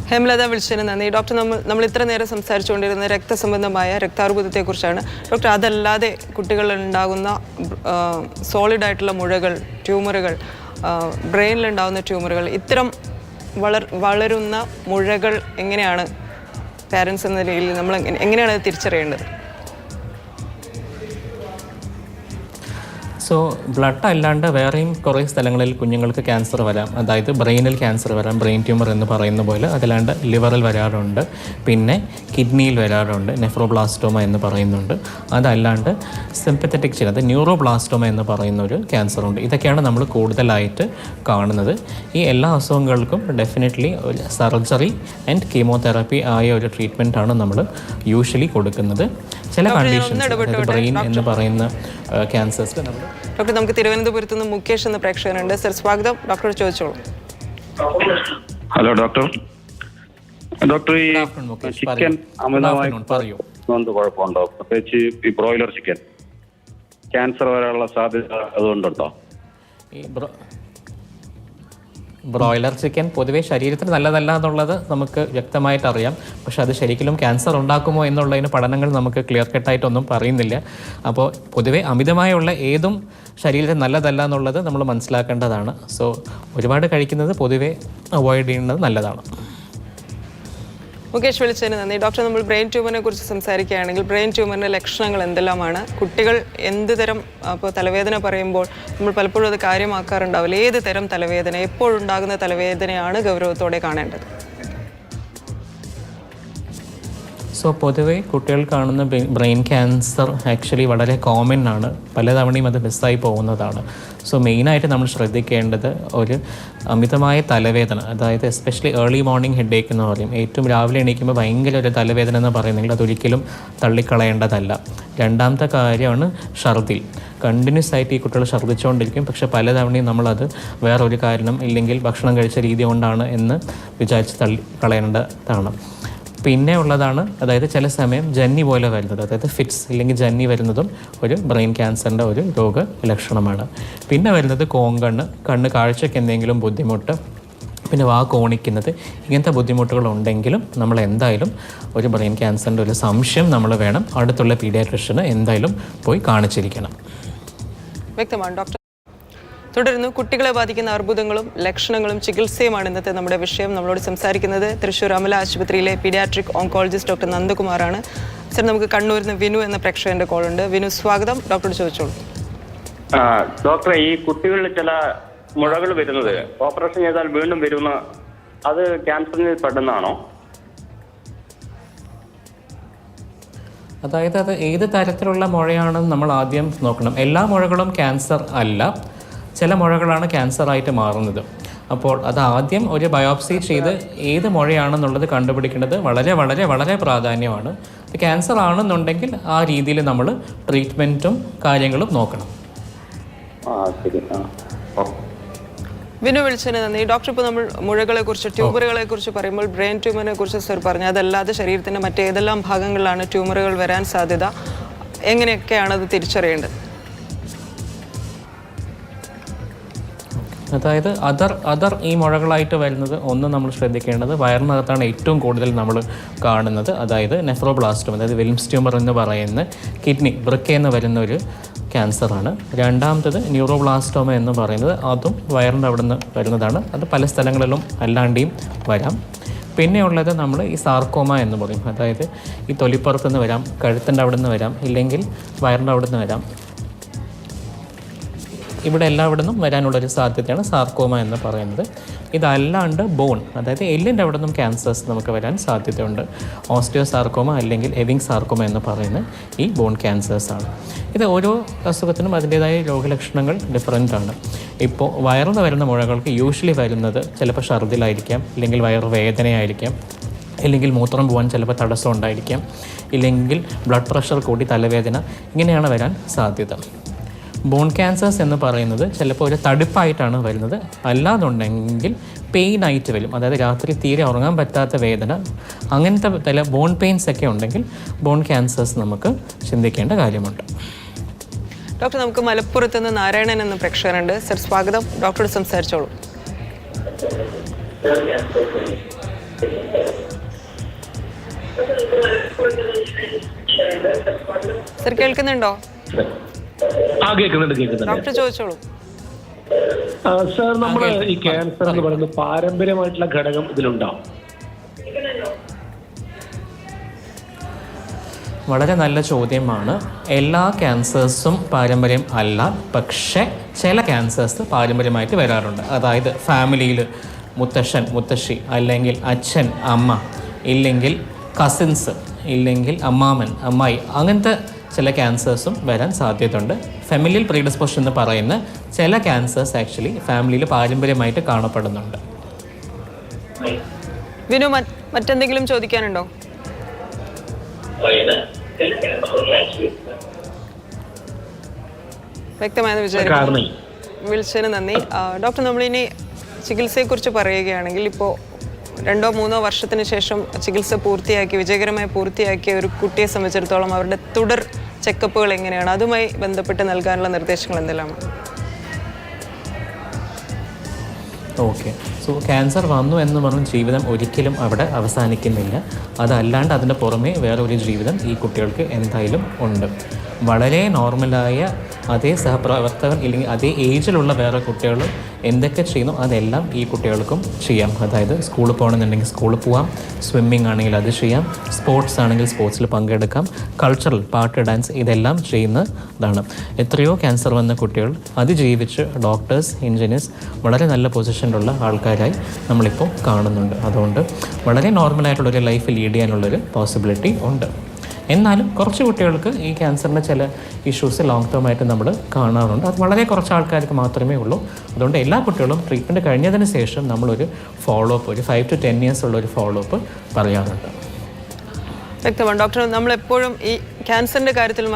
S1: ഹേമലത, വിളിച്ചതിന് നന്ദി. ഡോക്ടർ, നമ്മൾ ഇത്ര നേരം സംസാരിച്ചുകൊണ്ടിരുന്ന രക്തസംബന്ധമായ രക്താർബുദത്തെക്കുറിച്ചാണ്. ഡോക്ടർ, അതല്ലാതെ കുട്ടികളിൽ ഉണ്ടാകുന്ന സോളിഡായിട്ടുള്ള മുഴകൾ, ട്യൂമറുകൾ, ബ്രെയിനിലുണ്ടാകുന്ന ട്യൂമറുകൾ, ഇത്തരം വളരുന്ന മുഴകൾ എങ്ങനെയാണ് പാരൻസ് എന്ന നിലയിൽ നമ്മൾ എങ്ങനെയാണ് അത് തിരിച്ചറിയേണ്ടത്?
S2: സോ ബ്ലഡ് അല്ലാണ്ട് വേറെയും കുറേ സ്ഥലങ്ങളിൽ കുഞ്ഞുങ്ങൾക്ക് ക്യാൻസർ വരാം. അതായത് ബ്രെയിനിൽ ക്യാൻസർ വരാം, ബ്രെയിൻ ട്യൂമർ എന്ന് പറയുന്ന പോലെ. അതല്ലാണ്ട് ലിവറിൽ വരാറുണ്ട്, പിന്നെ കിഡ്നിയിൽ വരാറുണ്ട്, നെഫ്രോബ്ലാസ്റ്റോമ എന്ന് പറയുന്നുണ്ട്. അതല്ലാണ്ട് സിംപത്തറ്റിക് ചില, അത് ന്യൂറോബ്ലാസ്റ്റോമ എന്ന് പറയുന്ന ഒരു ക്യാൻസറുണ്ട്. ഇതൊക്കെയാണ് നമ്മൾ കൂടുതലായിട്ട് കാണുന്നത്. ഈ എല്ലാ അസുഖങ്ങൾക്കും ഡെഫിനറ്റ്ലി ഒരു സർജറി ആൻഡ് കീമോതെറാപ്പി ആയ ഒരു ട്രീറ്റ്മെൻറ്റാണ് നമ്മൾ യൂഷ്വലി കൊടുക്കുന്നത്. ചില കണ്ടീഷൻസ്, ബ്രെയിൻ എന്ന് പറയുന്ന ക്യാൻസേഴ്സിൽ നമ്മൾ.
S1: ഡോക്ടർ, നമുക്ക് തിരുവനന്തപുരത്ത് നിന്ന് മുകേഷ് എന്ന പ്രേക്ഷകനുണ്ട്. സർ, സ്വാഗതം. ഡോക്ടറോട് ചോദിച്ചോളൂ.
S4: Hello doctor. ഡോക്ടർ, ഈ ചിക്കൻ അമിതമായി കുഴപ്പമുണ്ടോ? പ്രത്യേകിച്ച് ഈ ബ്രോയിലർ ചിക്കൻ ക്യാൻസർ വരാനുള്ള സാധ്യത അതുകൊണ്ടുണ്ടോ?
S2: ബ്രോയിലർ ചിക്കൻ പൊതുവേ ശരീരത്തിന് നല്ലതല്ല എന്നുള്ളത് നമുക്ക് വ്യക്തമായിട്ട് അറിയാം. പക്ഷെ അത് ശരിക്കും ക്യാൻസർ ഉണ്ടാക്കുമോ എന്നുള്ളതിന് പഠനങ്ങൾ നമുക്ക് ക്ലിയർ കട്ടായിട്ടൊന്നും പറയുന്നില്ല. അപ്പോൾ പൊതുവേ അമിതമായുള്ള ഏതും ശരീരത്തിന് നല്ലതല്ല എന്നുള്ളത് നമ്മൾ മനസ്സിലാക്കേണ്ടതാണ്. സോ ഒരുപാട് കഴിക്കുന്നത് പൊതുവേ അവോയ്ഡ് ചെയ്യുന്നത് നല്ലതാണ്.
S1: മുകേഷ് വിളിച്ചതിന് നന്ദി. ഡോക്ടർ, നമ്മൾ ബ്രെയിൻ ട്യൂമറിനെ കുറിച്ച് സംസാരിക്കുകയാണെങ്കിൽ ബ്രെയിൻ ട്യൂമറിൻ്റെ ലക്ഷണങ്ങൾ എന്തെല്ലാമാണ്? കുട്ടികൾ എന്ത് തരം, അപ്പോൾ തലവേദന പറയുമ്പോൾ നമ്മൾ പലപ്പോഴും അത് കാര്യമാക്കാറുണ്ടാവില്ല. ഏത് തരം തലവേദന, എപ്പോഴുണ്ടാകുന്ന തലവേദനയാണ് ഗൗരവത്തോടെ കാണേണ്ടത്?
S2: സോ പൊതുവേ കുട്ടികൾ കാണുന്ന ബ്രെയിൻ ക്യാൻസർ ആക്ച്വലി വളരെ കോമൺ ആണ്. പലതവണയും അത് മിസ്സായി പോകുന്നതാണ്. സോ മെയിനായിട്ട് നമ്മൾ ശ്രദ്ധിക്കേണ്ടത് ഒരു അമിതമായ തലവേദന, അതായത് എസ്പെഷ്യലി ഏർലി മോർണിംഗ് ഹെഡേക്ക് എന്ന് പറയും. ഏറ്റവും രാവിലെ എണീക്കുമ്പോൾ ഭയങ്കര ഒരു തലവേദന എന്ന് പറയുന്നെങ്കിൽ അതൊരിക്കലും തള്ളിക്കളയേണ്ടതല്ല. രണ്ടാമത്തെ കാര്യമാണ് ഛർദി. കണ്ടിന്യൂസ് ആയിട്ട് ഈ കുട്ടികൾ ഛർദ്ദിച്ചുകൊണ്ടിരിക്കും. പക്ഷേ പലതവണയും നമ്മളത് വേറൊരു കാരണം ഇല്ലെങ്കിൽ ഭക്ഷണം കഴിച്ച രീതി കൊണ്ടാണ് എന്ന് വിചാരിച്ച് തള്ളിക്കളയേണ്ടതാണ്. പിന്നെ ഉള്ളതാണ്, അതായത് ചില സമയം ജന്നി പോലെ വരുന്നത്, അതായത് ഫിറ്റ്സ് ഇല്ലെങ്കിൽ ജന്നി വരുന്നതും ഒരു ബ്രെയിൻ ക്യാൻസറിൻ്റെ ഒരു രോഗലക്ഷണമാണ്. പിന്നെ വരുന്നത് കണ്ണ് കാഴ്ചയ്ക്ക് എന്തെങ്കിലും ബുദ്ധിമുട്ട്, പിന്നെ കോണിക്കുന്നത്, ഇങ്ങനത്തെ ബുദ്ധിമുട്ടുകളുണ്ടെങ്കിലും നമ്മൾ എന്തായാലും ഒരു ബ്രെയിൻ ക്യാൻസറിൻ്റെ ഒരു സംശയം നമ്മൾ വേണം അടുത്തുള്ള പീഡിയാട്രിഷ്യന് എന്തായാലും പോയി കാണിച്ചിരിക്കണം.
S1: വ്യക്തമാണ് ഡോക്ടർ. തുടർന്ന് കുട്ടികളെ ബാധിക്കുന്ന അർബുദങ്ങളും ലക്ഷണങ്ങളും ചികിത്സയുമാണ് ഇന്നത്തെ നമ്മുടെ വിഷയം. നമ്മളോട് സംസാരിക്കുന്നത് തൃശ്ശൂർ അമല ആശുപത്രിയിലെ പീഡിയാട്രിക് ഓങ്കോളജിസ്റ്റ് ഡോക്ടർ നന്ദകുമാറാണ്. സർ, നമുക്ക് കണ്ണൂരിൽ നിന്ന് വിനു എന്ന പ്രേക്ഷകന്റെ കോൾ ഉണ്ട്. വിനു, സ്വാഗതം. ഡോക്ടറോട് ചോദിച്ചോളൂ.
S5: ഡോക്ടറെ, ഈ കുട്ടികളിൽ ചില മുഴകൾ വരുന്നത് ഓപ്പറേഷൻ ചെയ്താൽ വീണ്ടും വരുന്ന, അത് ക്യാൻസറിൽ പെടുന്നതാണോ?
S2: അതായത് അത് ഏത് തരത്തിലുള്ള മുഴയാണെന്ന് നമ്മൾ ആദ്യം നോക്കണം. എല്ലാ മുഴകളും ക്യാൻസർ അല്ല, ചില മുഴകളാണ് ക്യാൻസറായിട്ട് മാറുന്നത്. അപ്പോൾ അത് ആദ്യം ഒരു ബയോപ്സി ചെയ്ത് ഏത് മുഴയാണെന്നുള്ളത് കണ്ടുപിടിക്കേണ്ടത് വളരെ വളരെ വളരെ പ്രാധാന്യമാണ്. ഇത് ക്യാൻസർ ആണെന്നുണ്ടെങ്കിൽ ആ രീതിയിൽ നമ്മൾ ട്രീറ്റ്മെൻറ്റും കാര്യങ്ങളും നോക്കണം.
S1: വിനു വിളിച്ചതിന് നന്ദി. ഡോക്ടർ, ഇപ്പോൾ നമ്മൾ മുഴകളെക്കുറിച്ച്, ട്യൂമറുകളെക്കുറിച്ച് പറയുമ്പോൾ ബ്രെയിൻ ട്യൂമറിനെ കുറിച്ച് സർ പറഞ്ഞു. അതല്ലാതെ ശരീരത്തിൻ്റെ മറ്റേതെല്ലാം ഭാഗങ്ങളിലാണ് ട്യൂമറുകൾ വരാൻ സാധ്യത? എങ്ങനെയൊക്കെയാണ് അത് തിരിച്ചറിയേണ്ടത്?
S2: അതായത് അതർ ഈ മുഴകളായിട്ട് വരുന്നത് ഒന്ന് നമ്മൾ ശ്രദ്ധിക്കേണ്ടത് വയറിനകത്താണ് ഏറ്റവും കൂടുതൽ നമ്മൾ കാണുന്നത്. അതായത് നെഫ്രോബ്ലാസ്റ്റോമ, അതായത് വിൽംസ് ട്യൂമർ എന്ന് പറയുന്ന കിഡ്നി വൃക്കയെന്ന് വരുന്ന ഒരു ക്യാൻസറാണ്. രണ്ടാമത്തത് ന്യൂറോബ്ലാസ്റ്റോമ എന്ന് പറയുന്നത്, അതും വയറിൻ്റെ അവിടെ നിന്ന് വരുന്നതാണ്. അത് പല സ്ഥലങ്ങളിലും അല്ലാണ്ടിയും വരാം. പിന്നെയുള്ളത് നമ്മൾ ഈ സാർക്കോമ എന്ന് പറയും. അതായത് ഈ തൊലിപ്പുറത്ത് നിന്ന് വരാം, കഴുത്തിൻ്റെ അവിടെ നിന്ന് വരാം, ഇല്ലെങ്കിൽ വയറിൻ്റെ അവിടെ നിന്ന് വരാം. ഇവിടെ എല്ലാവിടെ നിന്നും വരാനുള്ളൊരു സാധ്യതയാണ് സാർക്കോമ എന്ന് പറയുന്നത്. ഇതല്ലാണ്ട് ബോൺ, അതായത് എല്ലിൻ്റെ അവിടെ നിന്നും ക്യാൻസേഴ്സ് നമുക്ക് വരാൻ സാധ്യതയുണ്ട്. ഓസ്റ്റിയോ സാർക്കോമ അല്ലെങ്കിൽ എവിങ് സാർക്കോമ എന്ന് പറയുന്ന ഈ ബോൺ ക്യാൻസേഴ്സാണ്. ഇത് ഓരോ അസുഖത്തിനും അതിൻ്റേതായ രോഗലക്ഷണങ്ങൾ ഡിഫറൻ്റ് ആണ്. ഇപ്പോൾ വയറിന് വരുന്ന മുഴകൾക്ക് യൂഷ്വലി വരുന്നത് ചിലപ്പോൾ ഛർദിലായിരിക്കാം, ഇല്ലെങ്കിൽ വയറുവേദനയായിരിക്കാം, ഇല്ലെങ്കിൽ മൂത്രം പോകാൻ ചിലപ്പോൾ തടസ്സം ഉണ്ടായിരിക്കാം, ഇല്ലെങ്കിൽ ബ്ലഡ് പ്രഷർ കൂടി തലവേദന, ഇങ്ങനെയാണ് വരാൻ സാധ്യത. ബോൺ ക്യാൻസേഴ്സ് എന്ന് പറയുന്നത് ചിലപ്പോൾ ഒരു തടുപ്പായിട്ടാണ് വരുന്നത്, അല്ലാന്നുണ്ടെങ്കിൽ പെയിനായിട്ട് വരും. അതായത് രാത്രി തീരെ ഉറങ്ങാൻ പറ്റാത്ത വേദന, അങ്ങനത്തെ ബോൺ പെയിൻസ് ഒക്കെ ഉണ്ടെങ്കിൽ ബോൺ ക്യാൻസേഴ്സ് നമുക്ക് ചിന്തിക്കേണ്ട കാര്യമുണ്ട്.
S1: ഡോക്ടർ, നമുക്ക് മലപ്പുറത്ത് നിന്ന് നാരായണൻ എന്ന പ്രേക്ഷകനുണ്ട്. സർ, സ്വാഗതം. ഡോക്ടറോട് സംസാരിച്ചോളൂ. സർ, കേൾക്കുന്നുണ്ടോ?
S6: കേൾക്കുന്നുണ്ട്.
S1: ഡോക്ടർ ചോദിച്ചോളൂ.
S6: സർ, നമ്മൾ ഈ ക്യാൻസർ എന്ന് പറയുന്നത് പാരമ്പര്യമായിട്ടുള്ള ഘടകം ഇതിലുണ്ടാവും?
S2: വളരെ നല്ല ചോദ്യമാണ്. എല്ലാ ക്യാൻസേഴ്സും പാരമ്പര്യം അല്ല, പക്ഷേ ചില ക്യാൻസേഴ്സ് പാരമ്പര്യമായിട്ട് വരാറുണ്ട്. അതായത് ഫാമിലിയിൽ മുത്തശ്ശൻ, മുത്തശ്ശി, അല്ലെങ്കിൽ അച്ഛൻ, അമ്മ, ഇല്ലെങ്കിൽ കസിൻസ്, ഇല്ലെങ്കിൽ അമ്മാമൻ, അമ്മായി, അങ്ങനത്തെ ചില ക്യാൻസേഴ്സും വരാൻ സാധ്യതയുണ്ട്. ഫാമിലിയൽ പ്രീഡിസ്പോസിഷൻ എന്ന് പറയുന്ന ചില ക്യാൻസേഴ്സ് ആക്ച്വലി ഫാമിലിയിൽ പാരമ്പര്യമായിട്ട് കാണപ്പെടുന്നുണ്ട്.
S1: വിനു, മറ്റെന്തെങ്കിലും ചോദിക്കാനുണ്ടോ? വ്യക്തമായെന്ന് വിചാരിക്കുന്നു. വിളിച്ചതിന് നന്ദി. ഡോക്ടർ, നമ്മളിനി ചികിത്സയെക്കുറിച്ച് പറയുകയാണെങ്കിൽ, ഇപ്പോൾ 2-3 വർഷത്തിന് ശേഷം ചികിത്സ വിജയകരമായി പൂർത്തിയാക്കിയ ഒരു കുട്ടിയെ സംബന്ധിച്ചിടത്തോളം അവരുടെ തുടർ ചെക്കപ്പുകൾ എങ്ങനെയാണ്? അതുമായി ബന്ധപ്പെട്ട് നൽകാനുള്ള നിർദ്ദേശങ്ങൾ എന്തെല്ലാമാണ്?
S2: ഓക്കെ. സോ ക്യാൻസർ വന്നു എന്ന് പറഞ്ഞ് ജീവിതം ഒരിക്കലും അവിടെ അവസാനിക്കുന്നില്ല. അതല്ലാണ്ട് അതിൻ്റെ പുറമേ വേറെ ഒരു ജീവിതം ഈ കുട്ടികൾക്ക് എന്തായാലും ഉണ്ട്. വളരെ നോർമലായ അതേ സഹപ്രവർത്തകൻ ഇല്ലെങ്കിൽ അതേ ഏജിലുള്ള വേറെ കുട്ടികൾ എന്തൊക്കെ ചെയ്യുന്നു അതെല്ലാം ഈ കുട്ടികൾക്കും ചെയ്യാം. അതായത് സ്കൂളിൽ പോകണമെന്നുണ്ടെങ്കിൽ സ്കൂളിൽ പോകാം, സ്വിമ്മിങ് ആണെങ്കിൽ അത് ചെയ്യാം, സ്പോർട്സ് ആണെങ്കിൽ സ്പോർട്സിൽ പങ്കെടുക്കാം, കൾച്ചറൽ പാട്ട്, ഡാൻസ് ഇതെല്ലാം ചെയ്യുന്നതാണ്. എത്രയോ ക്യാൻസർ വന്ന കുട്ടികൾ അതിജീവിച്ച് ഡോക്ടേഴ്സ്, എഞ്ചിനീയേഴ്സ് വളരെ നല്ല പൊസിഷനിലുള്ള ആൾക്കാരായി നമ്മളിപ്പോൾ കാണുന്നുണ്ട്. അതുകൊണ്ട് വളരെ നോർമലായിട്ടുള്ളൊരു ലൈഫ് ലീഡ് ചെയ്യാനുള്ളൊരു പോസിബിലിറ്റി ഉണ്ട്. എന്നാലും കുറച്ച് കുട്ടികൾക്ക് ഈ ക്യാൻസറിൻ്റെ ചില ഇഷ്യൂസ് ലോങ് ടേം ആയിട്ട് നമ്മൾ കാണാറുണ്ട്. അത് വളരെ കുറച്ച് ആൾക്കാർക്ക് മാത്രമേ ഉള്ളൂ. അതുകൊണ്ട് എല്ലാ കുട്ടികളും ട്രീറ്റ്മെൻറ്റ് കഴിഞ്ഞതിന് ശേഷം നമ്മളൊരു ഫോളോ അപ്പ്, ഒരു 5 to 10 years ഉള്ളൊരു ഫോളോ അപ്പ് പറയാറുണ്ട്.
S1: വ്യക്തമാണ് ഡോക്ടർ. നമ്മളെപ്പോഴും ഈ ക്യാൻസറിൻ്റെ കാര്യത്തിൽ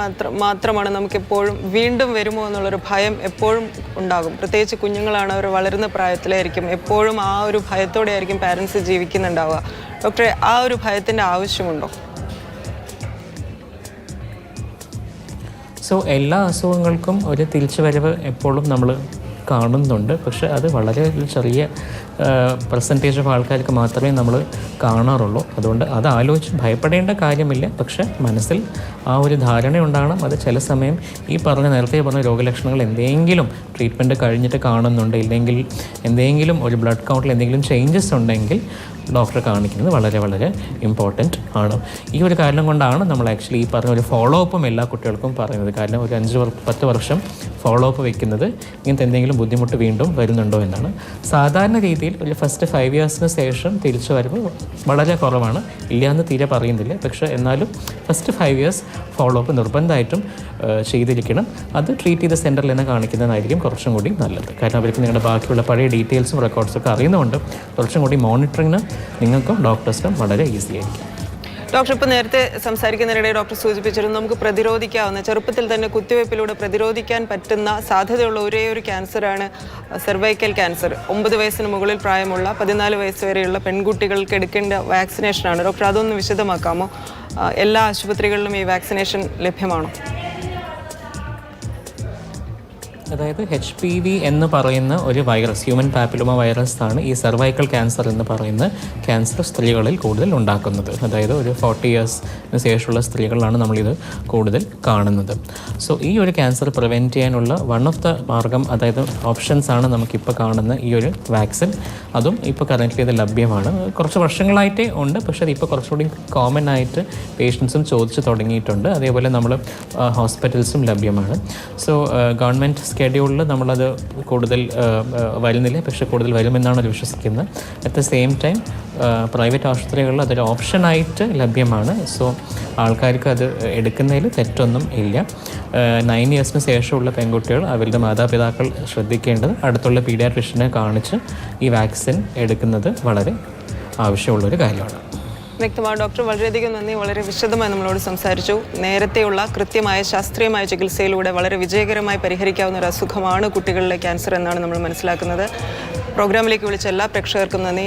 S1: മാത്രമാണ് നമുക്കെപ്പോഴും വീണ്ടും വരുമോ എന്നുള്ളൊരു ഭയം എപ്പോഴും ഉണ്ടാകും. പ്രത്യേകിച്ച് കുഞ്ഞുങ്ങളാണ്, അവർ വളരുന്ന പ്രായത്തിലായിരിക്കും. എപ്പോഴും ആ ഒരു ഭയത്തോടെ ആയിരിക്കും പാരൻസ് ജീവിക്കുന്നുണ്ടാവുക. ഡോക്ടറെ, ആ ഒരു ഭയത്തിൻ്റെ ആവശ്യമുണ്ടോ?
S2: സോ എല്ലാ അസുഖങ്ങൾക്കും ഒരു തിരിച്ചുവരവ് എപ്പോഴും നമ്മൾ കാണുന്നുണ്ട്. പക്ഷേ അത് വളരെ ചെറിയ പെർസെൻറ്റേജ് ഓഫ് ആൾക്കാർക്ക് മാത്രമേ നമ്മൾ കാണാറുള്ളൂ. അതുകൊണ്ട് അത് ആലോചിച്ച് ഭയപ്പെടേണ്ട കാര്യമില്ല. പക്ഷേ മനസ്സിൽ ആ ഒരു ധാരണ ഉണ്ടാകണം. അത് ചില സമയം ഈ നേരത്തെ പറഞ്ഞ രോഗലക്ഷണങ്ങൾ എന്തെങ്കിലും ട്രീറ്റ്മെൻറ്റ് കഴിഞ്ഞിട്ട് കാണുന്നുണ്ട്, ഇല്ലെങ്കിൽ എന്തെങ്കിലും ഒരു ബ്ലഡ് കൗണ്ടിൽ എന്തെങ്കിലും ചേഞ്ചസ് ഉണ്ടെങ്കിൽ ഡോക്ടറെ കാണിക്കുന്നത് വളരെ വളരെ ഇമ്പോർട്ടൻറ്റ് ആണ്. ഈ ഒരു കാരണം കൊണ്ടാണ് നമ്മൾ ആക്ച്വലി ഈ പറഞ്ഞ ഒരു ഫോളോ അപ്പും എല്ലാ കുട്ടികൾക്കും പറയുന്നത്. കാരണം ഒരു 5-10 വർഷം ഫോളോ അപ്പ് വെക്കുന്നത് ഇങ്ങനത്തെ എന്തെങ്കിലും ബുദ്ധിമുട്ട് വീണ്ടും വരുന്നുണ്ടോ എന്നാണ്. സാധാരണ രീതിയിൽ ഒരു ഫസ്റ്റ് 5 years ശേഷം തിരിച്ചു വരവ് വളരെ കുറവാണ്, ഇല്ലയെന്ന് തീരെ പറയുന്നില്ല. പക്ഷേ എന്നാലും ഫസ്റ്റ് 5 years ഫോളോ അപ്പ് നിർബന്ധമായിട്ടും ചെയ്തിരിക്കണം. അത് ട്രീറ്റ് ചെയ്ത സെൻറ്ററിൽ തന്നെ കാണിക്കുന്നതായിരിക്കും കുറച്ചും കൂടി നല്ലത്. കാരണം അവർക്ക് നിങ്ങളുടെ ബാക്കിയുള്ള പഴയ ഡീറ്റെയിൽസും റെക്കോർഡ്സൊക്കെ അറിയുന്നതുകൊണ്ട് കുറച്ചും കൂടി മോണിറ്ററിങ്ങിന് നിങ്ങൾക്കും ഡോക്ടേഴ്സിനും വളരെ ഈസി ആയിരിക്കും.
S1: ഡോക്ടർ, ഇപ്പോൾ നേരത്തെ സംസാരിക്കുന്നതിനിടെ ഡോക്ടർ സൂചിപ്പിച്ചിരുന്നു നമുക്ക് പ്രതിരോധിക്കാവുന്ന, ചെറുപ്പത്തിൽ തന്നെ കുത്തിവയ്പ്പിലൂടെ പ്രതിരോധിക്കാൻ പറ്റുന്ന സാധ്യതയുള്ള ഒരേ ഒരു ക്യാൻസറാണ് സെർവൈക്കൽ ക്യാൻസർ. 9 വയസ്സിന് മുകളിൽ പ്രായമുള്ള 14 വയസ്സ് വരെയുള്ള പെൺകുട്ടികൾക്ക് എടുക്കേണ്ട വാക്സിനേഷനാണ്. ഡോക്ടർ, അതൊന്ന് വിശദമാക്കാമോ? എല്ലാ ആശുപത്രികളിലും ഈ വാക്സിനേഷൻ ലഭ്യമാണോ?
S2: അതായത് HPV എന്ന് പറയുന്ന ഒരു വൈറസ്, ഹ്യൂമൻ പാപ്പിലോമ വൈറസ് ആണ് ഈ സെർവൈക്കൽ ക്യാൻസർ എന്ന് പറയുന്ന ക്യാൻസർ സ്ത്രീകളിൽ കൂടുതൽ ഉണ്ടാക്കുന്നത്. അതായത് ഒരു 40 yearsന് ശേഷമുള്ള സ്ത്രീകളിലാണ് നമ്മളിത് കൂടുതൽ കാണുന്നത്. സോ ഈ ഒരു ക്യാൻസർ പ്രിവെൻറ്റ് ചെയ്യാനുള്ള വൺ ഓഫ് ദ മാർഗം, അതായത് ഓപ്ഷൻസ് ആണ് നമുക്കിപ്പോൾ കാണുന്ന ഈ ഒരു വാക്സിൻ. അതും ഇപ്പോൾ കറൻ്റ്ലി ഇത് ലഭ്യമാണ്. കുറച്ച് വർഷങ്ങളായിട്ടേ ഉണ്ട്, പക്ഷേ അതിപ്പോൾ കുറച്ചുകൂടി കോമൺ ആയിട്ട് പേഷ്യൻസും ചോദിച്ച് തുടങ്ങിയിട്ടുണ്ട്. അതേപോലെ നമ്മൾ ഹോസ്പിറ്റൽസും ലഭ്യമാണ്. സോ ഗവൺമെൻറ് സ്കെഡ്യൂളിൽ നമ്മളത് കൂടുതൽ വരുന്നില്ല, പക്ഷേ കൂടുതൽ വരുമെന്നാണ് അവർ വിശ്വസിക്കുന്നത്. At the same time private ആശുപത്രികളിൽ അതൊരു ഓപ്ഷനായിട്ട് ലഭ്യമാണ്. സോ ആൾക്കാർക്ക് അത് എടുക്കുന്നതിൽ തെറ്റൊന്നും ഇല്ല. 9 yearsന് ശേഷമുള്ള പെൺകുട്ടികൾ അവരുടെ മാതാപിതാക്കൾ ശ്രദ്ധിക്കേണ്ടത് അടുത്തുള്ള പീഡിയാട്രിഷ്യനെ കാണിച്ച് ഈ വാക്സിൻ എടുക്കുന്നത് വളരെ ആവശ്യമുള്ളൊരു കാര്യമാണ്.
S1: വ്യക്തമാണ് ഡോക്ടർ. വളരെയധികം നന്ദി. വളരെ വിശദമായി നമ്മളോട് സംസാരിച്ചു. നേരത്തെയുള്ള കൃത്യമായ ശാസ്ത്രീയമായ ചികിത്സയിലൂടെ വളരെ വിജയകരമായി പരിഹരിക്കാവുന്ന ഒരു അസുഖമാണ് കുട്ടികളിലെ ക്യാൻസർ എന്നാണ് നമ്മൾ മനസ്സിലാക്കുന്നത്. പ്രോഗ്രാമിലേക്ക് വിളിച്ച എല്ലാ പ്രേക്ഷകർക്കും നന്ദി.